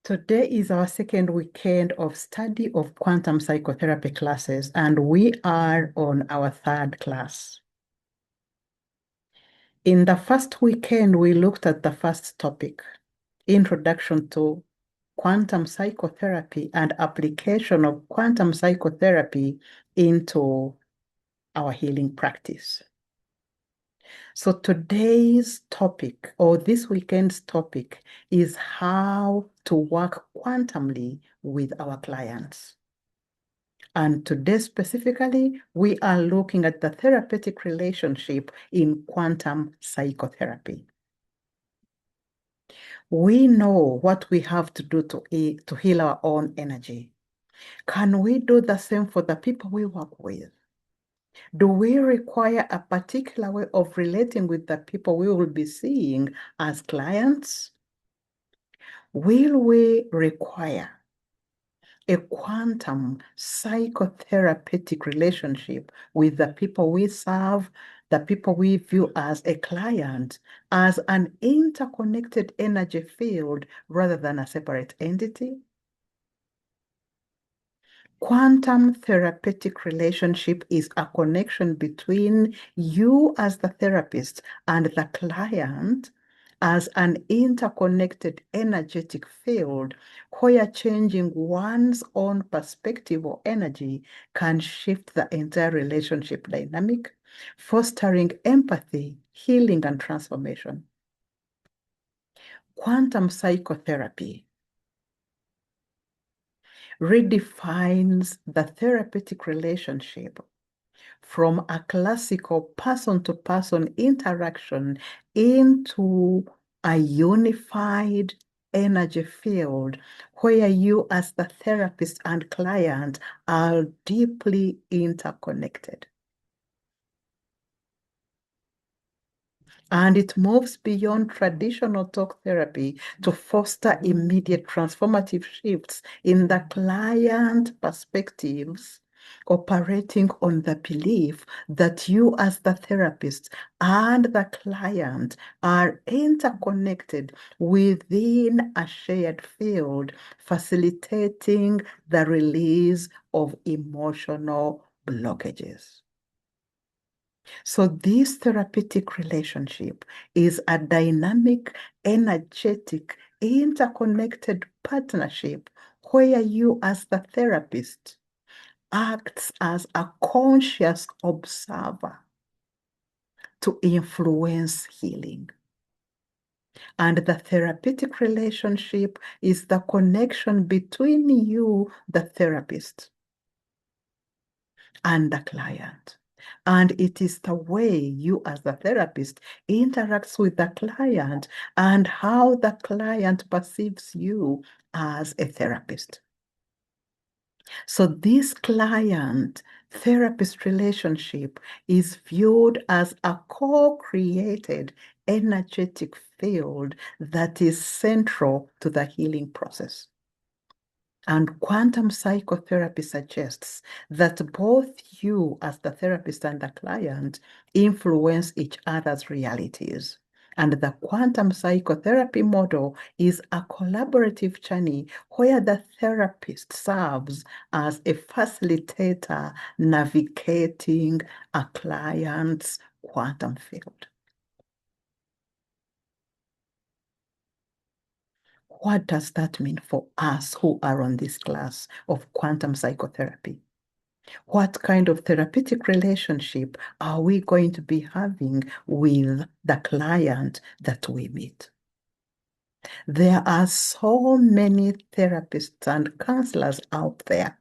Today is our second weekend of study of quantum psychotherapy classes, and we are on our third class. In the first weekend, we looked at the first topic, Introduction to Quantum Psychotherapy and Application of Quantum Psychotherapy into our healing practice. So today's topic, or this weekend's topic, is how to work quantumly with our clients. And today specifically, we are looking at the therapeutic relationship in quantum psychotherapy. We know what we have to do to heal our own energy. Can we do the same for the people we work with? Do we require a particular way of relating with the people we will be seeing as clients? Will we require a quantum psychotherapeutic relationship with the people we serve, the people we view as a client, as an interconnected energy field rather than a separate entity? Quantum therapeutic relationship is a connection between you as the therapist and the client as an interconnected energetic field where changing one's own perspective or energy can shift the entire relationship dynamic, fostering empathy, healing, and transformation. Quantum psychotherapy redefines the therapeutic relationship from a classical person-to-person interaction into a unified energy field where you as the therapist and client are deeply interconnected. And it moves beyond traditional talk therapy to foster immediate transformative shifts in the client perspectives, operating on the belief that you as the therapist and the client are interconnected within a shared field, facilitating the release of emotional blockages. So this therapeutic relationship is a dynamic, energetic, interconnected partnership where you as the therapist acts as a conscious observer to influence healing. And the therapeutic relationship is the connection between you, the therapist, and the client. And it is the way you as the therapist interacts with the client and how the client perceives you as a therapist. So this client-therapist relationship is viewed as a co-created energetic field that is central to the healing process. And quantum psychotherapy suggests that both you as the therapist and the client influence each other's realities. And the quantum psychotherapy model is a collaborative journey where the therapist serves as a facilitator navigating a client's quantum field. What does that mean for us who are on this class of quantum psychotherapy? What kind of therapeutic relationship are we going to be having with the client that we meet? There are so many therapists and counselors out there.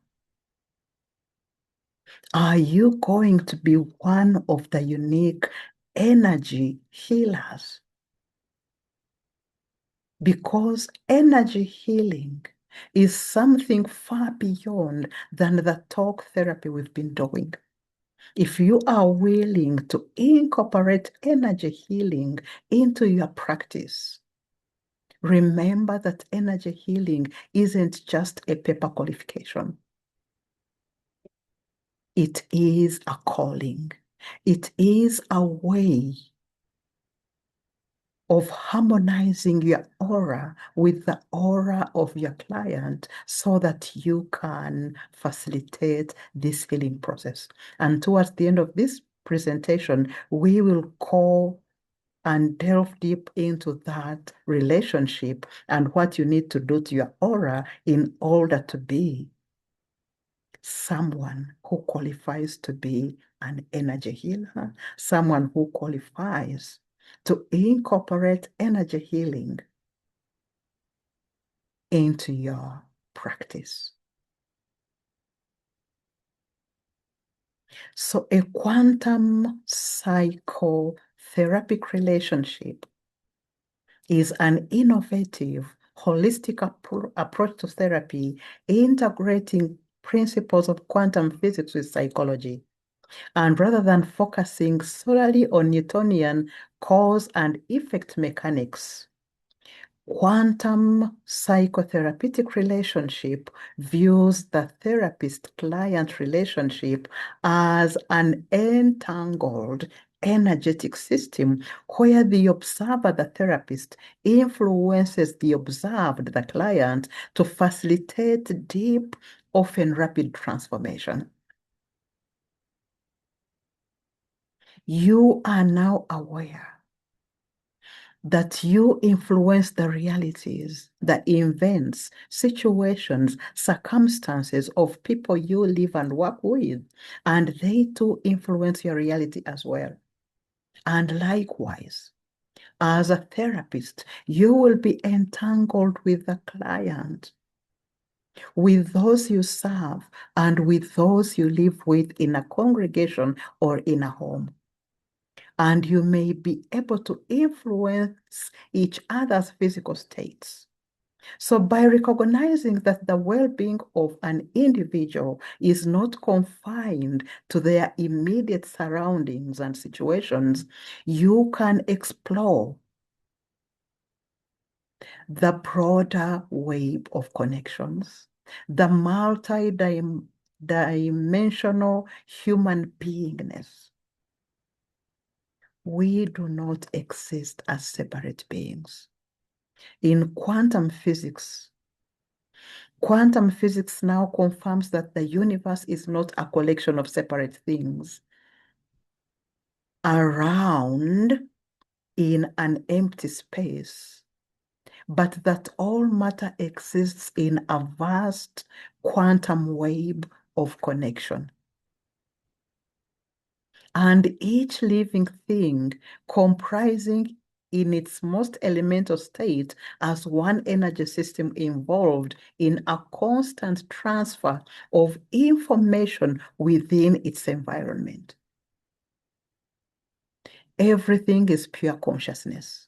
Are you going to be one of the unique energy healers? Because energy healing is something far beyond than the talk therapy we've been doing. If you are willing to incorporate energy healing into your practice, remember that energy healing isn't just a paper qualification. It is a calling. It is a way of harmonizing your aura with the aura of your client so that you can facilitate this healing process. And towards the end of this presentation, we will call and delve deep into that relationship and what you need to do to your aura in order to be someone who qualifies to be an energy healer, someone who qualifies to incorporate energy healing into your practice. So a quantum psychotherapeutic relationship is an innovative, holistic approach to therapy, integrating principles of quantum physics with psychology. And rather than focusing solely on Newtonian cause and effect mechanics, quantum psychotherapeutic relationship views the therapist-client relationship as an entangled energetic system where the observer, the therapist, influences the observed, the client, to facilitate deep, often rapid transformation. You are now aware that you influence the realities, the events, situations, circumstances of people you live and work with, and they too influence your reality as well. And likewise, as a therapist, you will be entangled with the client, with those you serve, and with those you live with in a congregation or in a home. And you may be able to influence each other's physical states. So by recognizing that the well-being of an individual is not confined to their immediate surroundings and situations, you can explore the broader web of connections, the multi-dimensional human beingness. We do not exist as separate beings. In quantum physics now confirms that the universe is not a collection of separate things around in an empty space, but that all matter exists in a vast quantum web of connection. And each living thing comprising in its most elemental state as one energy system involved in a constant transfer of information within its environment. Everything is pure consciousness,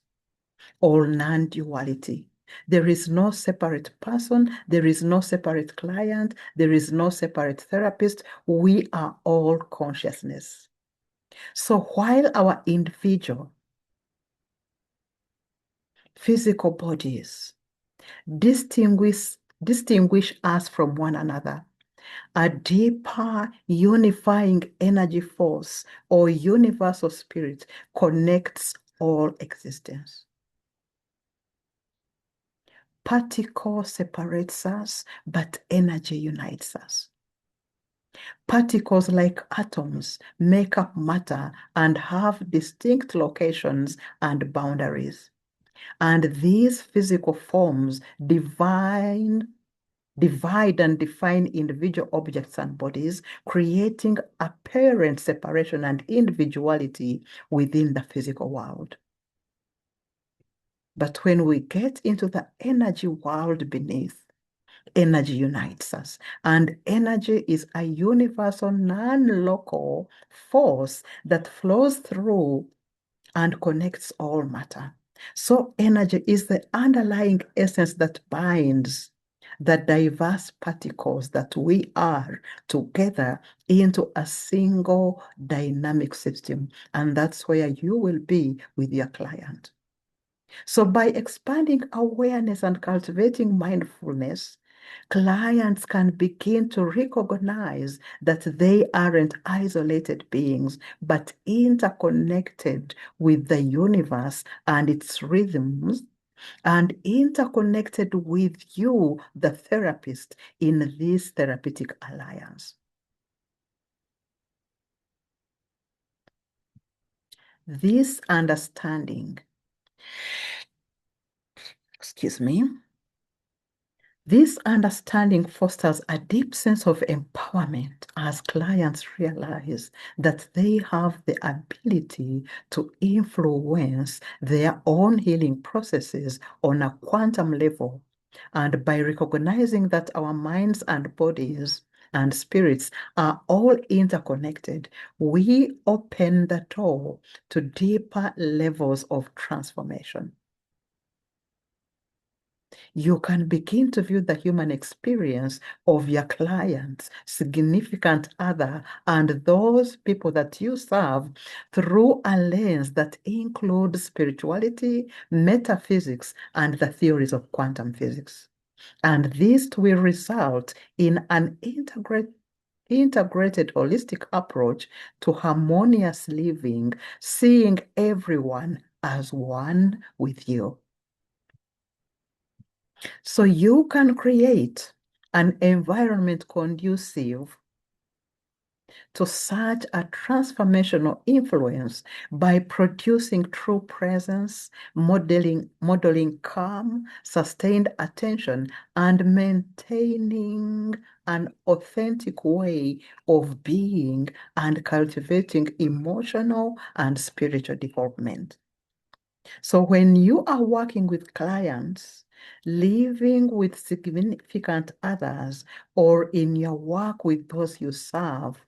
or non-duality. There is no separate person, there is no separate client, there is no separate therapist. We are all consciousness. So while our individual physical bodies distinguish us from one another, a deeper unifying energy force or universal spirit connects all existence. Particle separates us, but energy unites us. Particles, like atoms, make up matter and have distinct locations and boundaries. And these physical forms divide and define individual objects and bodies, creating apparent separation and individuality within the physical world. But when we get into the energy world beneath, energy unites us. And energy is a universal, non-local force that flows through and connects all matter. So energy is the underlying essence that binds the diverse particles that we are together into a single dynamic system. And that's where you will be with your client. So by expanding awareness and cultivating mindfulness, clients can begin to recognize that they aren't isolated beings, but interconnected with the universe and its rhythms, and interconnected with you, the therapist, in this therapeutic alliance. This understanding, excuse me, this understanding fosters a deep sense of empowerment as clients realize that they have the ability to influence their own healing processes on a quantum level. And by recognizing that our minds and bodies and spirits are all interconnected, we open the door to deeper levels of transformation. You can begin to view the human experience of your clients, significant other, and those people that you serve through a lens that includes spirituality, metaphysics, and the theories of quantum physics. And this will result in an integrated holistic approach to harmonious living, seeing everyone as one with you. So you can create an environment conducive to such a transformational influence by producing true presence, modeling calm, sustained attention, and maintaining an authentic way of being and cultivating emotional and spiritual development. So when you are working with clients, living with significant others, or in your work with those you serve,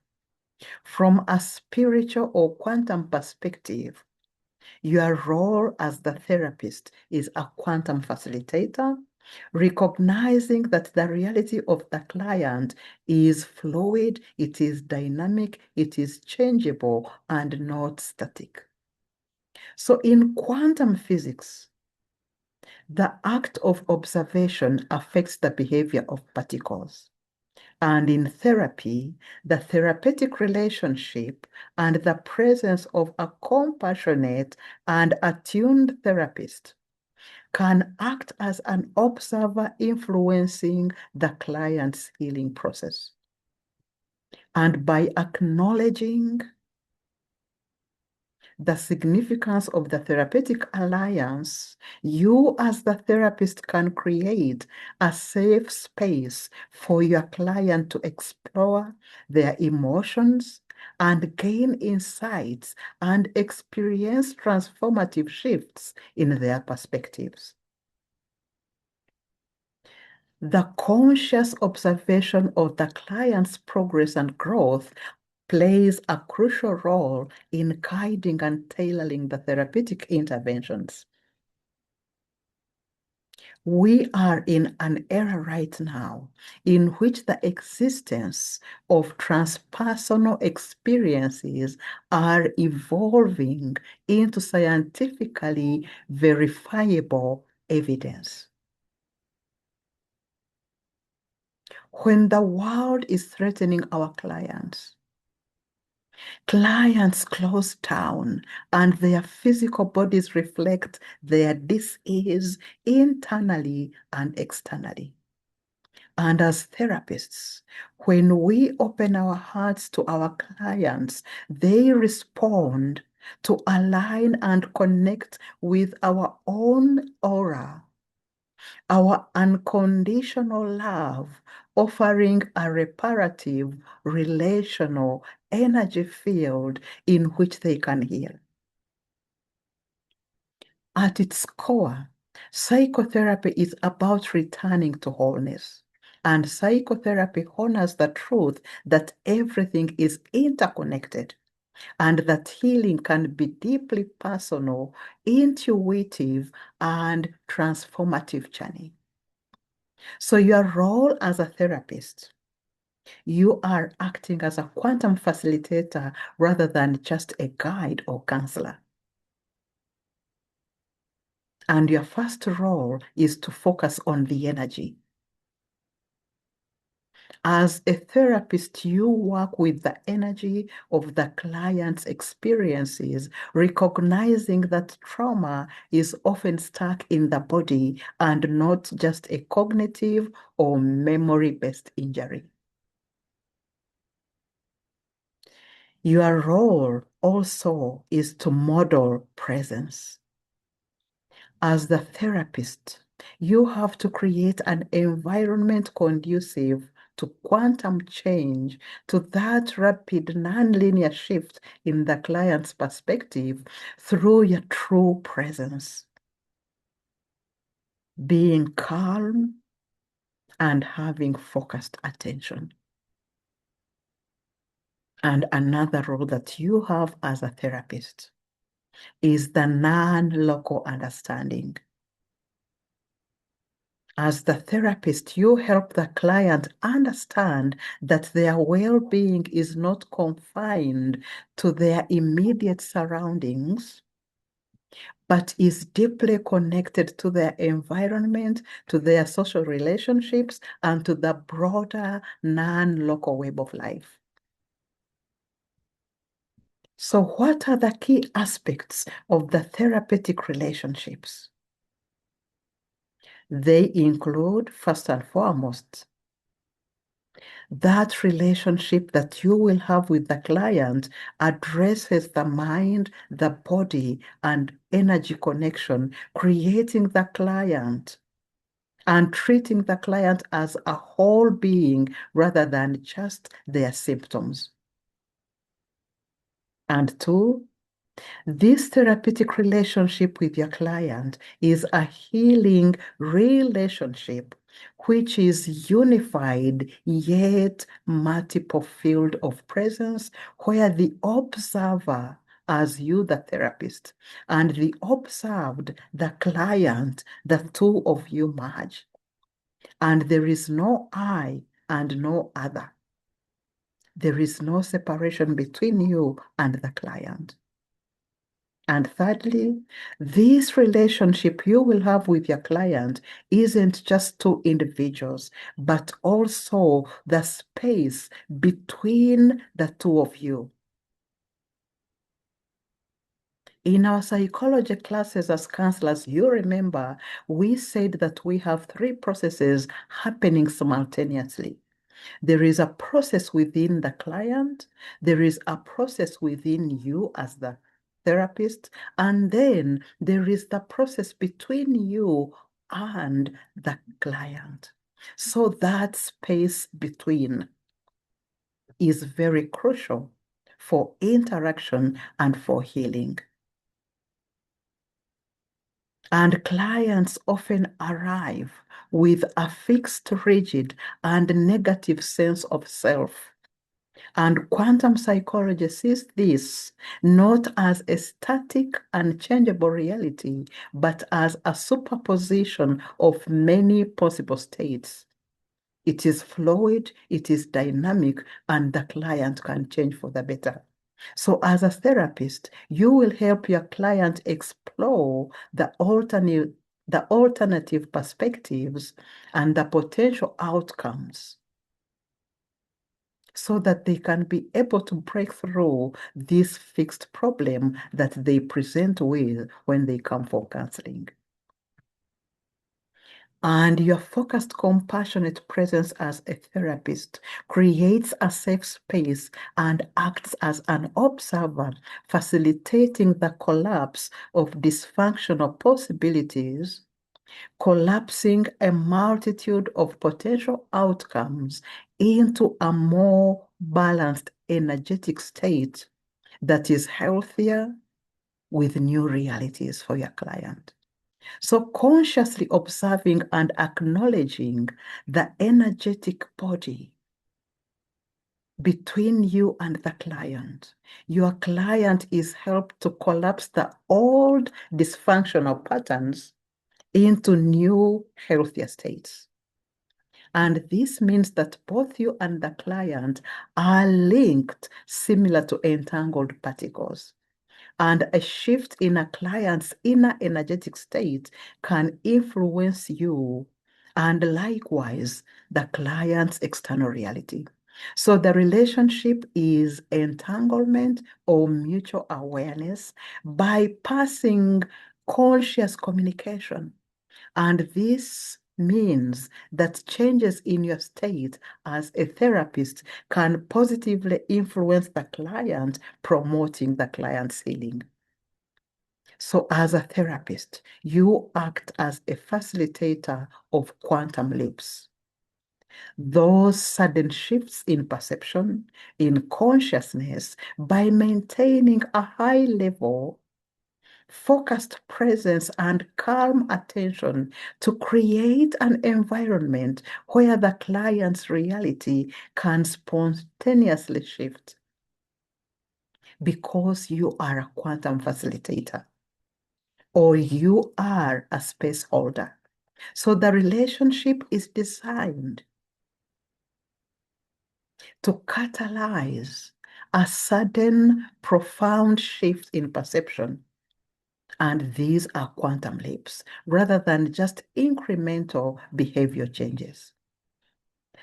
from a spiritual or quantum perspective, your role as the therapist is a quantum facilitator, recognizing that the reality of the client is fluid, it is dynamic, it is changeable, and not static. So in quantum physics, the act of observation affects the behavior of particles. And in therapy, the therapeutic relationship and the presence of a compassionate and attuned therapist can act as an observer influencing the client's healing process. And by acknowledging the significance of the therapeutic alliance, you as the therapist can create a safe space for your client to explore their emotions and gain insights and experience transformative shifts in their perspectives. The conscious observation of the client's progress and growth plays a crucial role in guiding and tailoring the therapeutic interventions. We are in an era right now in which the existence of transpersonal experiences are evolving into scientifically verifiable evidence. When the world is threatening our clients close down and their physical bodies reflect their dis-ease internally and externally. And as therapists, when we open our hearts to our clients, they respond to align and connect with our own aura, our unconditional love, offering a reparative, relational energy field in which they can heal. At its core, psychotherapy is about returning to wholeness. And psychotherapy honors the truth that everything is interconnected and that healing can be deeply personal, intuitive, and transformative journey. So your role as a therapist, you are acting as a quantum facilitator rather than just a guide or counselor. And your first role is to focus on the energy. As a therapist, you work with the energy of the client's experiences, recognizing that trauma is often stuck in the body and not just a cognitive or memory-based injury. Your role also is to model presence. As the therapist, you have to create an environment conducive to quantum change, to that rapid nonlinear shift in the client's perspective through your true presence. Being calm and having focused attention. And another role that you have as a therapist is the non-local understanding. As the therapist, you help the client understand that their well-being is not confined to their immediate surroundings, but is deeply connected to their environment, to their social relationships, and to the broader non-local web of life. So what are the key aspects of the therapeutic relationships? They include, first and foremost, that relationship that you will have with the client addresses the mind, the body, and energy connection, creating the client and treating the client as a whole being rather than just their symptoms. And two, this therapeutic relationship with your client is a healing relationship, which is unified yet multiple field of presence, where the observer, as you, the therapist, and the observed, the client, the two of you merge. And there is no I and no other. There is no separation between you and the client. And thirdly, this relationship you will have with your client isn't just two individuals, but also the space between the two of you. In our psychology classes as counselors, you remember, we said that we have three processes happening simultaneously. There is a process within the client, there is a process within you as the therapist, and then there is the process between you and the client. So that space between is very crucial for interaction and for healing. And clients often arrive with a fixed, rigid, and negative sense of self. And quantum psychology sees this not as a static, unchangeable reality, but as a superposition of many possible states. It is fluid, it is dynamic, and the client can change for the better. So as a therapist, you will help your client explore the alternative perspectives and the potential outcomes so that they can be able to break through this fixed problem that they present with when they come for counseling. And your focused, compassionate presence as a therapist creates a safe space and acts as an observer, facilitating the collapse of dysfunctional possibilities, collapsing a multitude of potential outcomes into a more balanced, energetic state that is healthier with new realities for your client. So consciously observing and acknowledging the energetic body between you and the client. Your client is helped to collapse the old dysfunctional patterns into new healthier states. And this means that both you and the client are linked similar to entangled particles. And a shift in a client's inner energetic state can influence you and likewise the client's external reality. So the relationship is entanglement or mutual awareness bypassing conscious communication. And this means that changes in your state as a therapist can positively influence the client, promoting the client's healing. So as a therapist, you act as a facilitator of quantum leaps. Those sudden shifts in perception, in consciousness, by maintaining a high level, focused presence, and calm attention to create an environment where the client's reality can spontaneously shift because you are a quantum facilitator or you are a space holder. So the relationship is designed to catalyze a sudden, profound shift in perception. And these are quantum leaps rather than just incremental behavior changes.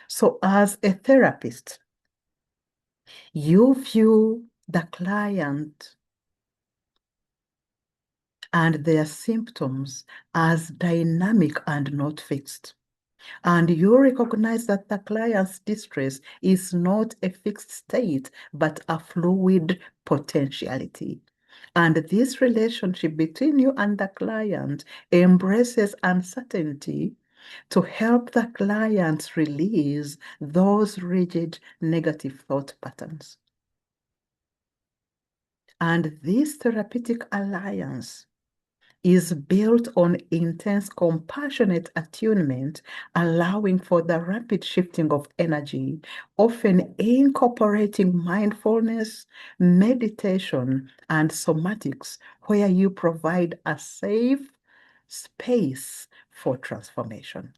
So, as a therapist, you view the client and their symptoms as dynamic and not fixed. And you recognize that the client's distress is not a fixed state, but a fluid potentiality. And this relationship between you and the client embraces uncertainty to help the clients release those rigid negative thought patterns. And this therapeutic alliance is built on intense compassionate attunement, allowing for the rapid shifting of energy, often incorporating mindfulness, meditation, and somatics, where you provide a safe space for transformation.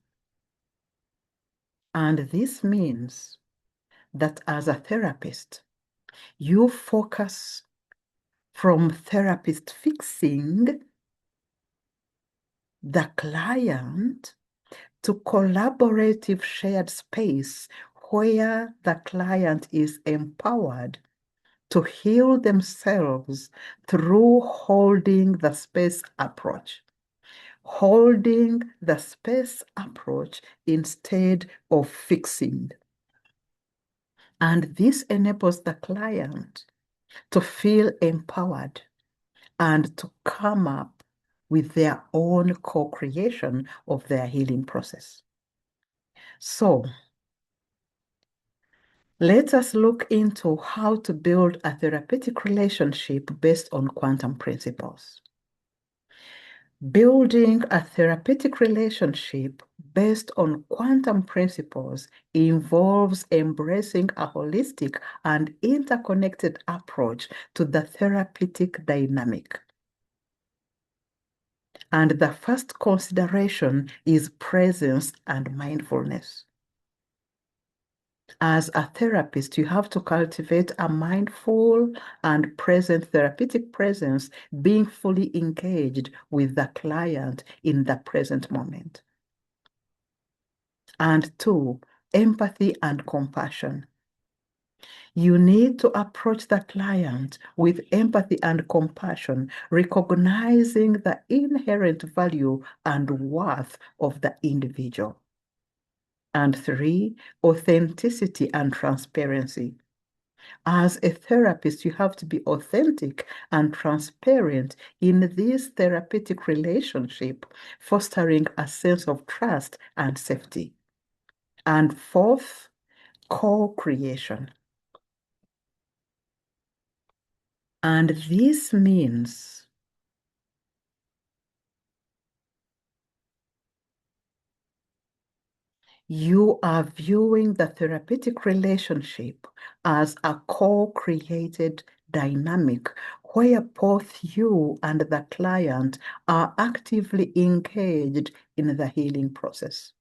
And this means that as a therapist, you focus from therapist fixing the client to collaborative shared space where the client is empowered to heal themselves through holding the space approach. Holding the space approach instead of fixing. And this enables the client to feel empowered and to come up with their own co-creation of their healing process. So let us look into how to build a therapeutic relationship based on quantum principles. Building a therapeutic relationship based on quantum principles involves embracing a holistic and interconnected approach to the therapeutic dynamic. And the first consideration is presence and mindfulness. As a therapist, you have to cultivate a mindful and present therapeutic presence, being fully engaged with the client in the present moment. And two, empathy and compassion. You need to approach the client with empathy and compassion, recognizing the inherent value and worth of the individual. And three, authenticity and transparency. As a therapist, you have to be authentic and transparent in this therapeutic relationship, fostering a sense of trust and safety. And fourth, co-creation. And this means you are viewing the therapeutic relationship as a co-created dynamic where both you and the client are actively engaged in the healing process.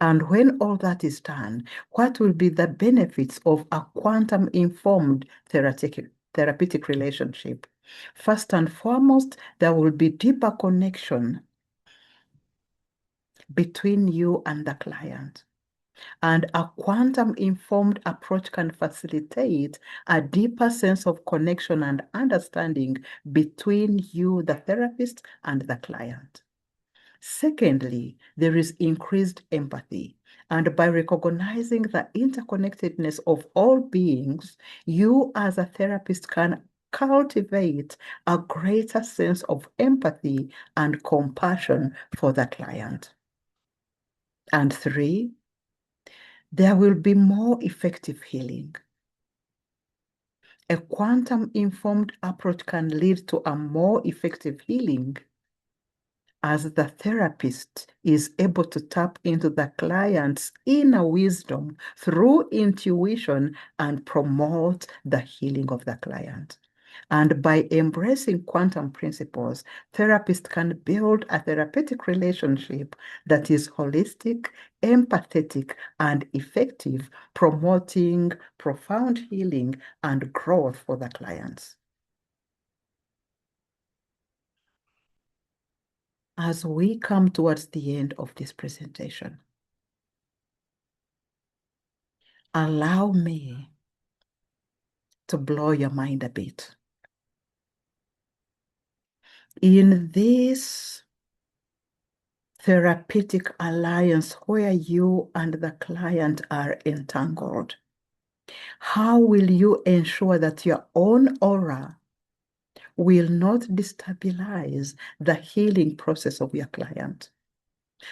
And when all that is done, what will be the benefits of a quantum-informed therapeutic relationship? First and foremost, there will be deeper connection between you and the client. And a quantum-informed approach can facilitate a deeper sense of connection and understanding between you, the therapist, and the client. Secondly, there is increased empathy. And by recognizing the interconnectedness of all beings, you as a therapist can cultivate a greater sense of empathy and compassion for the client. And three, there will be more effective healing. A quantum-informed approach can lead to a more effective healing as the therapist is able to tap into the client's inner wisdom through intuition and promote the healing of the client. And by embracing quantum principles, therapists can build a therapeutic relationship that is holistic, empathetic, and effective, promoting profound healing and growth for the clients. As we come towards the end of this presentation, allow me to blow your mind a bit. In this therapeutic alliance where you and the client are entangled, how will you ensure that your own aura will not destabilize the healing process of your client?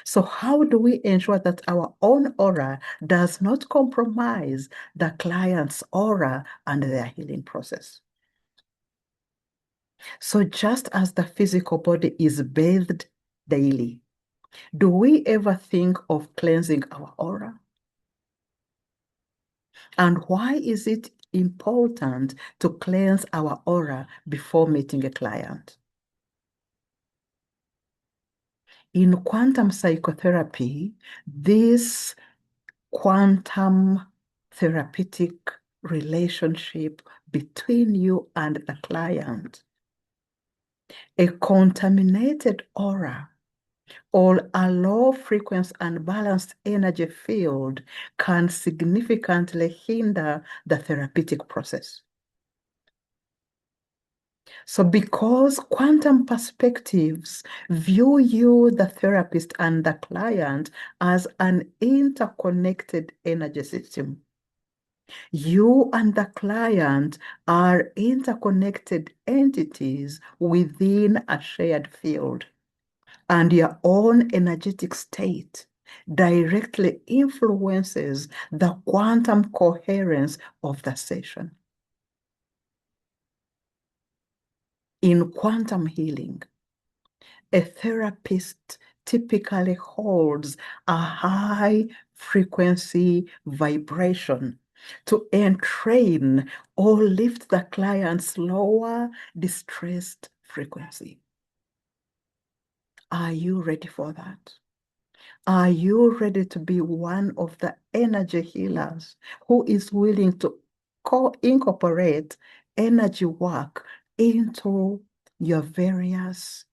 So how do we ensure that our own aura does not compromise the client's aura and their healing process? So just as the physical body is bathed daily, do we ever think of cleansing our aura? And why is it important to cleanse our aura before meeting a client? In quantum psychotherapy, this quantum therapeutic relationship between you and the client, a contaminated aura or a low frequency and balanced energy field can significantly hinder the therapeutic process. So because quantum perspectives view you, the therapist, and the client as an interconnected energy system, you and the client are interconnected entities within a shared field, and your own energetic state directly influences the quantum coherence of the session. In quantum healing, a therapist typically holds a high frequency vibration to entrain or lift the client's lower distressed frequency. Are you ready for that? Are you ready to be one of the energy healers who is willing to incorporate energy work into your various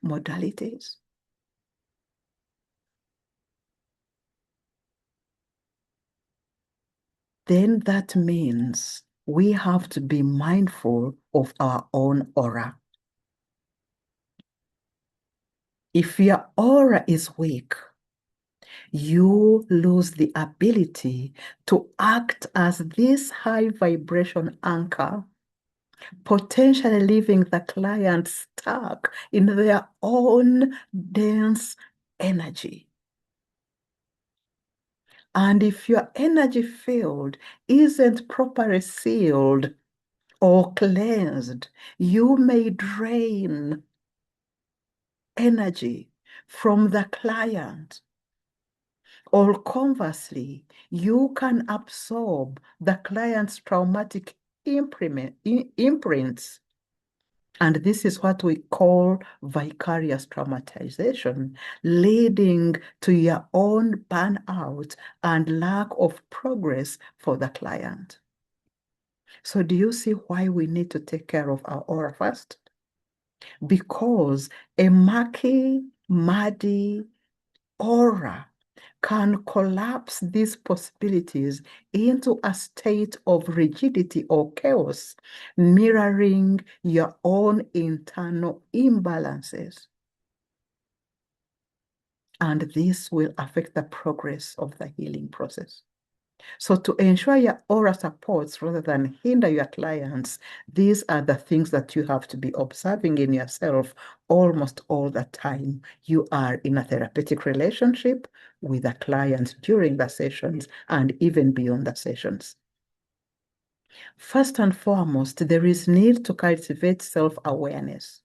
modalities? Then that means we have to be mindful of our own aura. If your aura is weak, you lose the ability to act as this high vibration anchor, potentially leaving the client stuck in their own dense energy. And if your energy field isn't properly sealed or cleansed, you may drain energy from the client. Or conversely, you can absorb the client's traumatic imprints. And this is what we call vicarious traumatization, leading to your own burnout and lack of progress for the client. So do you see why we need to take care of our aura first? Because a murky, muddy, aura can collapse these possibilities into a state of rigidity or chaos, mirroring your own internal imbalances. And this will affect the progress of the healing process. So to ensure your aura supports rather than hinder your clients, these are the things that you have to be observing in yourself almost all the time. You are in a therapeutic relationship with a client during the sessions and even beyond the sessions. First and foremost, there is need to cultivate self-awareness,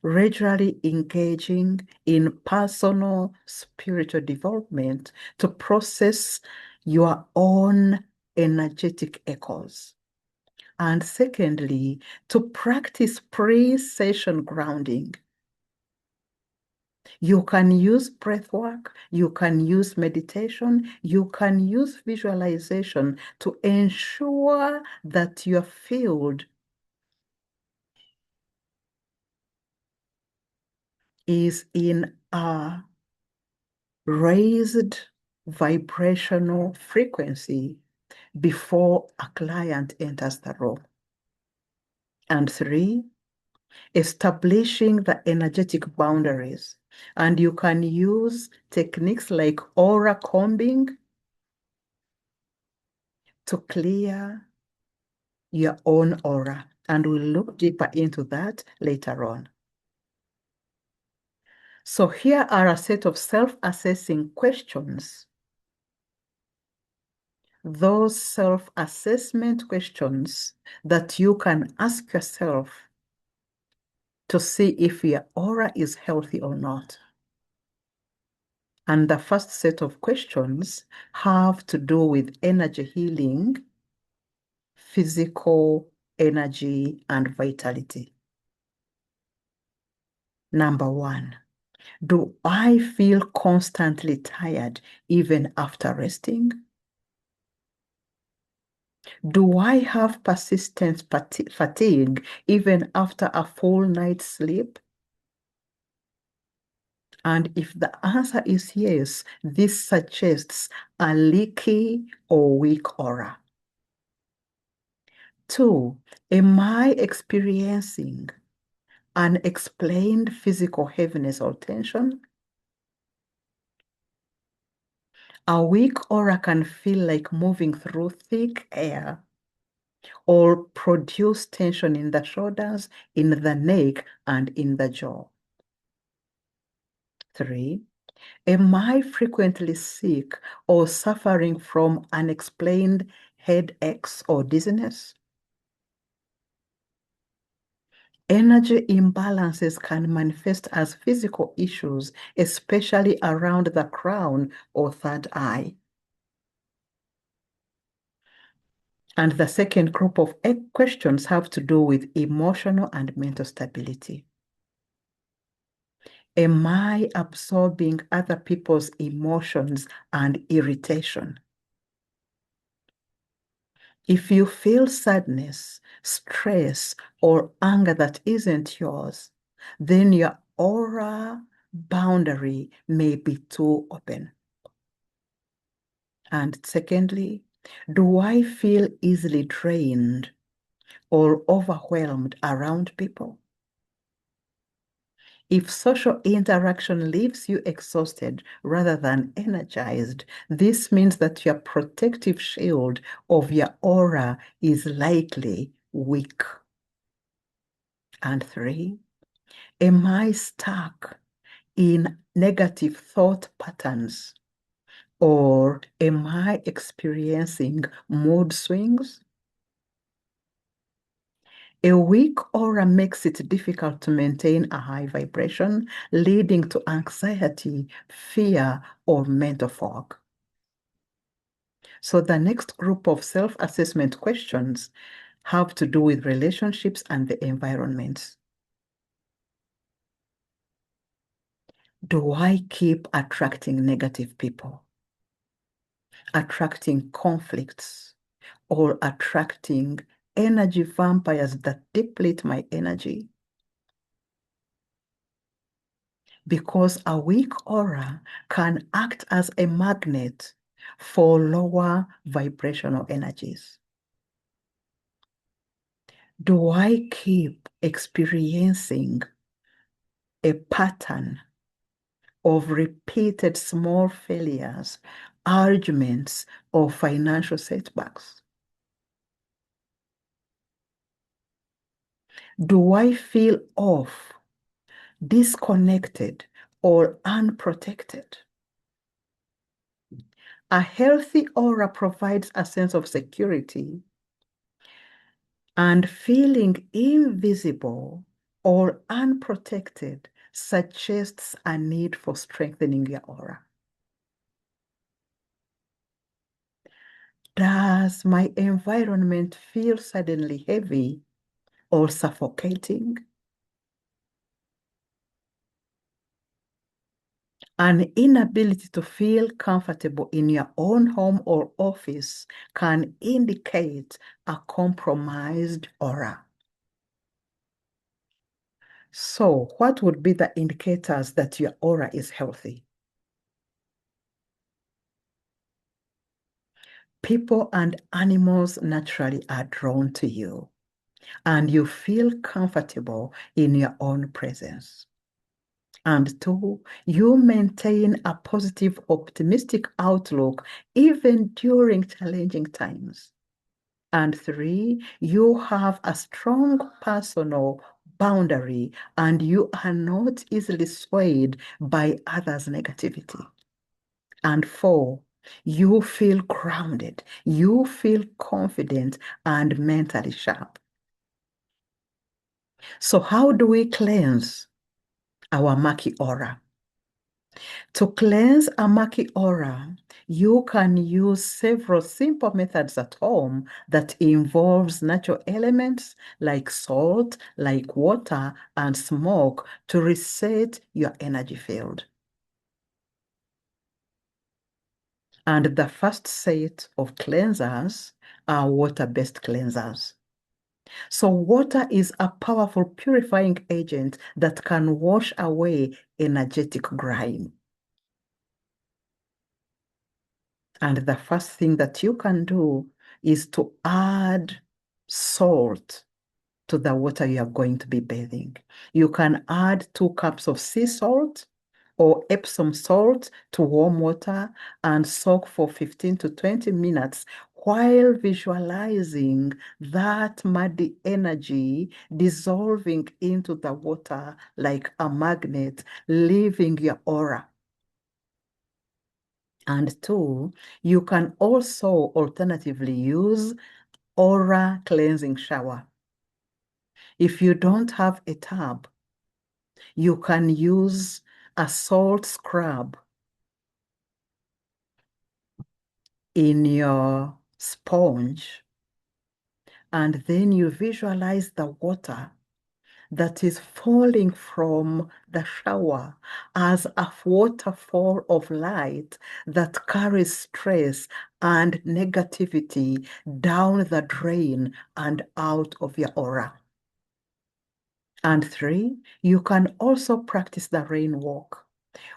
regularly engaging in personal spiritual development to process your own energetic echoes. And secondly, to practice pre-session grounding. You can use breath work, you can use meditation, you can use visualization to ensure that your field is in a raised vibrational frequency before a client enters the room. And three, establishing the energetic boundaries. And you can use techniques like aura combing to clear your own aura. And we'll look deeper into that later on. So here are a set of self-assessing questions. Those self-assessment questions that you can ask yourself to see if your aura is healthy or not. And the first set of questions have to do with energy healing, physical energy, and vitality. Number one, do I feel constantly tired even after resting? Do I have persistent fatigue even after a full night's sleep? And if the answer is yes, this suggests a leaky or weak aura. Two, am I experiencing unexplained physical heaviness or tension? A weak aura can feel like moving through thick air or produce tension in the shoulders, in the neck, and in the jaw. Three, am I frequently sick or suffering from unexplained headaches or dizziness? Energy imbalances can manifest as physical issues, especially around the crown or third eye. And the second group of questions have to do with emotional and mental stability. Am I absorbing other people's emotions and irritation? If you feel sadness, stress, or anger that isn't yours, then your aura boundary may be too open. And secondly, do I feel easily drained or overwhelmed around people? If social interaction leaves you exhausted rather than energized, this means that your protective shield of your aura is likely weak. And three, am I stuck in negative thought patterns? Or am I experiencing mood swings? A weak aura makes it difficult to maintain a high vibration, leading to anxiety, fear, or mental fog. So the next group of self-assessment questions have to do with relationships and the environment. Do I keep attracting negative people, attracting conflicts, or attracting energy vampires that deplete my energy? because a weak aura can act as a magnet for lower vibrational energies. Do I keep experiencing a pattern of repeated small failures, arguments, or financial setbacks? Do I feel off, disconnected, or unprotected? A healthy aura provides a sense of security, and feeling invisible or unprotected suggests a need for strengthening your aura. Does my environment feel suddenly heavy or suffocating? An inability to feel comfortable in your own home or office can indicate a compromised aura. So, what would be the indicators that your aura is healthy? People and animals naturally are drawn to you, and you feel comfortable in your own presence. And two, you maintain a positive, optimistic outlook even during challenging times. And three, you have a strong personal boundary and you are not easily swayed by others' negativity. And four, you feel grounded, you feel confident and mentally sharp. So, how do we cleanse our murky aura? To cleanse a murky aura, you can use several simple methods at home that involves natural elements like salt, like water, and smoke to reset your energy field. And the first set of cleansers are water-based cleansers. So water is a powerful purifying agent that can wash away energetic grime. And the first thing that you can do is to add salt to the water you are going to be bathing. You can add 2 cups of sea salt or Epsom salt to warm water and soak for 15 to 20 minutes while visualizing that muddy energy dissolving into the water like a magnet, leaving your aura. And two, you can also alternatively use aura cleansing shower. If you don't have a tub, you can use a salt scrub in your sponge, and then you visualize the water that is falling from the shower as a waterfall of light that carries stress and negativity down the drain and out of your aura. And three, you can also practice the rain walk.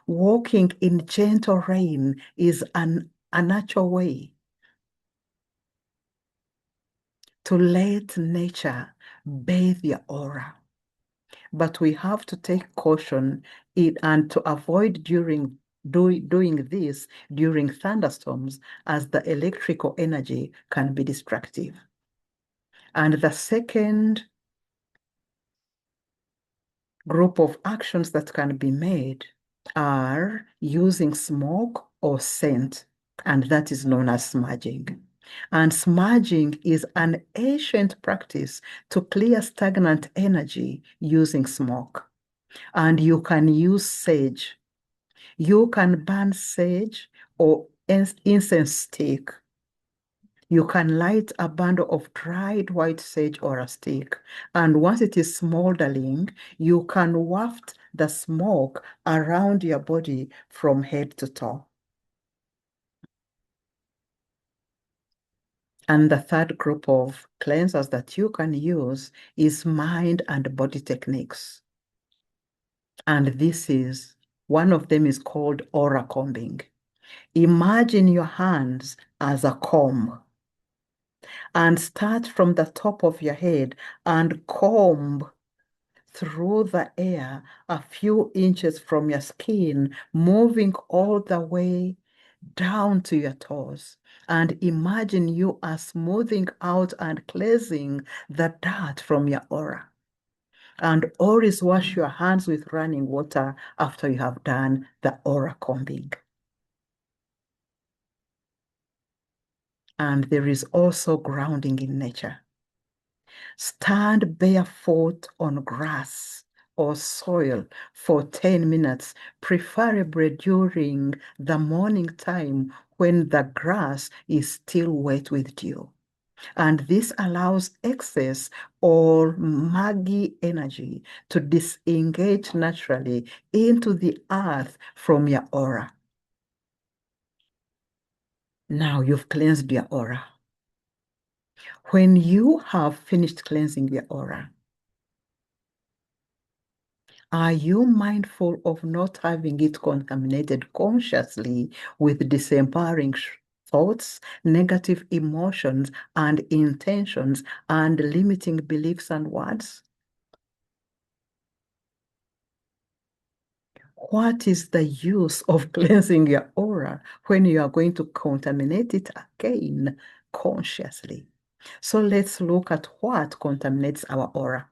Walking in gentle rain is a natural way to let nature bathe your aura. But we have to take caution and to avoid doing this during thunderstorms, as the electrical energy can be destructive. And the second group of actions that can be made are using smoke or scent, and that is known as smudging. And smudging is an ancient practice to clear stagnant energy using smoke. And you can use sage. You can burn sage or incense stick. You can light a bundle of dried white sage or a stick, and once it is smoldering, you can waft the smoke around your body from head to toe. And the third group of cleansers that you can use is mind and body techniques. And this is One of them is called aura combing. Imagine your hands as a comb and start from the top of your head and comb through the air a few inches from your skin, moving all the way down to your toes. And imagine you are smoothing out and cleansing the dirt from your aura. And always wash your hands with running water after you have done the aura combing. And there is also grounding in nature. Stand barefoot on grass or soil for 10 minutes, preferably during the morning time when the grass is still wet with dew. And this allows excess or muggy energy to disengage naturally into the earth from your aura. Now you've cleansed your aura. When you have finished cleansing your aura, are you mindful of not having it contaminated consciously with disempowering thoughts, negative emotions and intentions, and limiting beliefs and words? What is the use of cleansing your aura when you are going to contaminate it again consciously? So let's look at what contaminates our aura.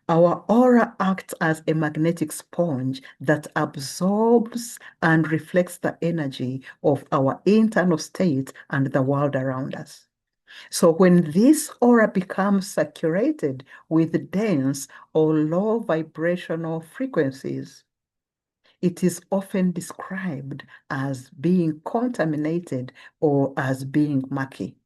Our aura acts as a magnetic sponge that absorbs and reflects the energy of our internal state and the world around us. So when this aura becomes saturated with dense or low vibrational frequencies, it is often described as being contaminated or as being murky.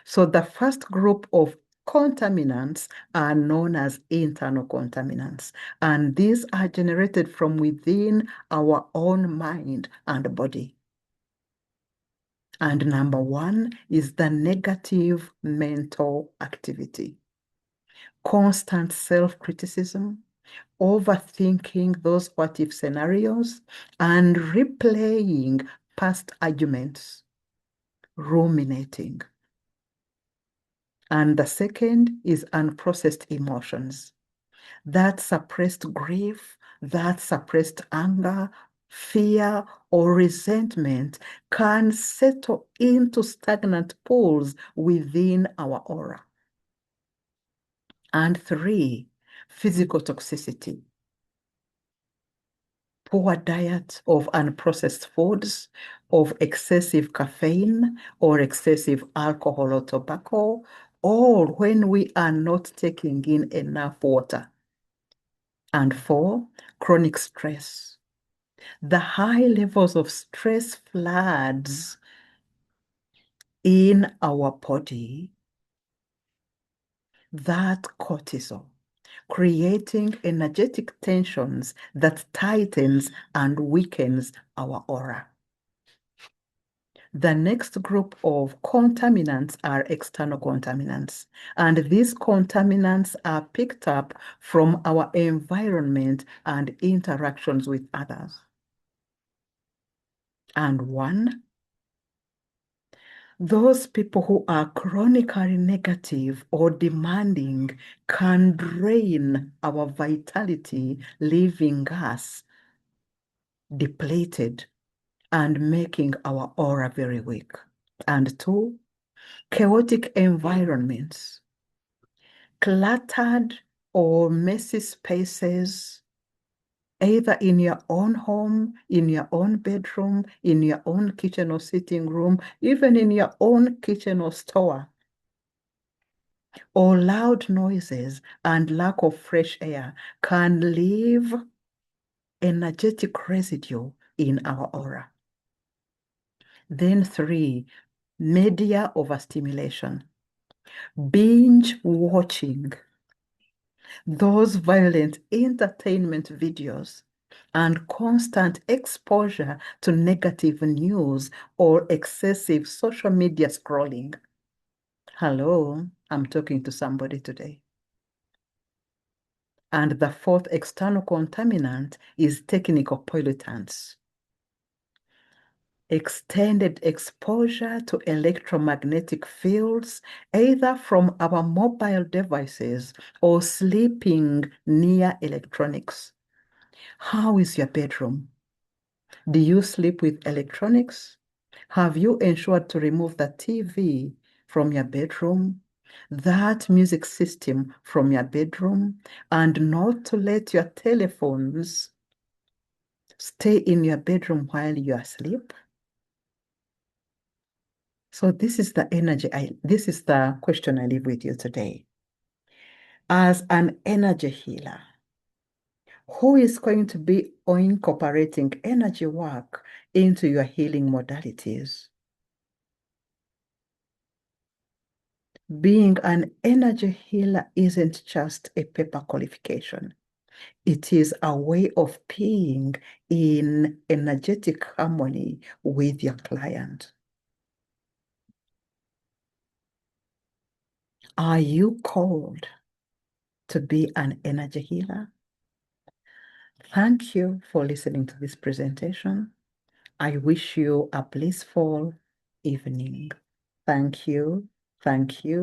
So the first group of contaminants are known as internal contaminants, and these are generated from within our own mind and body. And number one is the negative mental activity, constant self-criticism, overthinking those what-if scenarios, and replaying past arguments, ruminating. And the second is unprocessed emotions. That suppressed grief, that suppressed anger, fear, or resentment can settle into stagnant pools within our aura. And three, physical toxicity. Poor diet of unprocessed foods, of excessive caffeine or excessive alcohol or tobacco, or when we are not taking in enough water. And four, chronic stress. The high levels of stress floods in our body, that cortisol, creating energetic tensions that tightens and weakens our aura. The next group of contaminants are external contaminants, and these contaminants are picked up from our environment and interactions with others. And one, those people who are chronically negative or demanding can drain our vitality, leaving us depleted and making our aura very weak. And two, chaotic environments, cluttered or messy spaces, either in your own home, in your own bedroom, in your own kitchen or sitting room, even in your own kitchen or store, or loud noises and lack of fresh air can leave energetic residue in our aura. Then three, media overstimulation, binge watching, those violent entertainment videos, and constant exposure to negative news or excessive social media scrolling. Hello, I'm talking to somebody today. And the fourth external contaminant is technical pollutants. Extended exposure to electromagnetic fields, either from our mobile devices or sleeping near electronics. How is your bedroom? Do you sleep with electronics? Have you ensured to remove the TV from your bedroom, that music system from your bedroom, and not to let your telephones stay in your bedroom while you are asleep? So this is this is the question I leave with you today. As an energy healer, who is going to be incorporating energy work into your healing modalities? Being an energy healer isn't just a paper qualification. It is a way of being in energetic harmony with your client. Are you called to be an energy healer? Thank you for listening to this presentation. I wish you a blissful evening. Thank you. Thank you.